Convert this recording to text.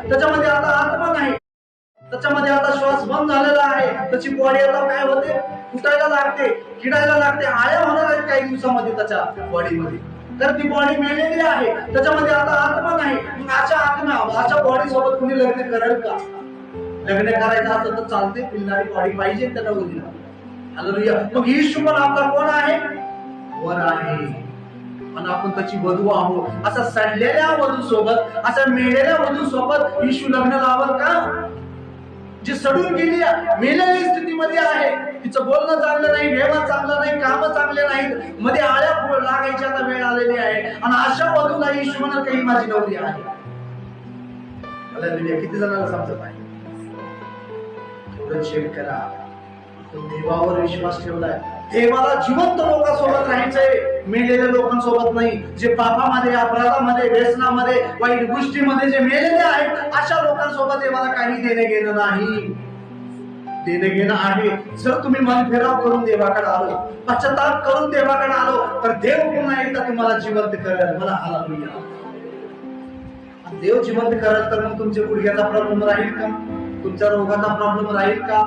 त्याच्यामध्ये आता आत्मा नाही, त्याच्यामध्ये आता श्वास बंद झालेला आहे, त्याची बॉडी आता काय होते, फुटायला लागते, किडायला लागते, आळ्या होणार आहेत काही दिवसामध्ये त्याच्या बॉडीमध्ये. तर ती बॉडी मेलेली आहे, त्याच्यामध्ये आता आत्मा नाही. मग अशा बॉडी सोबत कुणी लग्न करेल का? लग्न करायचं असं तर चालते, पिल्लारी बॉडी पाहिजे त्याला उद्या. हालेलुया. मग येशू पण आपला कोण आहे? वर आहे, आणि आपण त्याची वधू आहोत. असा सडलेल्या वधू सोबत, असा मेलेल्या वधू सोबत येशू लग्न लावल का? जी सडून गेली, मेलेली स्थितीमध्ये आहे, तिचं बोलणं चांगलं नाही, व्यवहार चांगला नाही, काम चांगले नाहीत, मध्ये आळ्या लागायची आता वेळ आलेली आहे, आणि अशा वधूला येशू म्हणाल काही माझी नवरी आहे. हालेलुया. किती जणांना समजत आहे? चेक करा. तो देवावर विश्वास ठेवलाय. देवाला जिवंत लोकांसोबत राहायचंय, मेलेल्या लोकांसोबत नाही. जे पापामध्ये, अपराधामध्ये, व्यसनामध्ये, वाईट गोष्टीमध्ये जे मेलेले आहेत, अशा लोकांसोबत देवाला काही देणे घेणं नाही. देणे घेणं आहे, जर तुम्ही मन फेराव करून देवाकडे आलो, पश्चाताप करून देवाकडे आलो, तर देव पुन्हा एकदा तुम्हाला जिवंत करेल. मला हालेलुया. देव जिवंत करेल तर मग तुमच्या गुडघ्याचा प्रॉब्लेम राहील का? तुमच्या रोगाचा प्रॉब्लेम राहील का?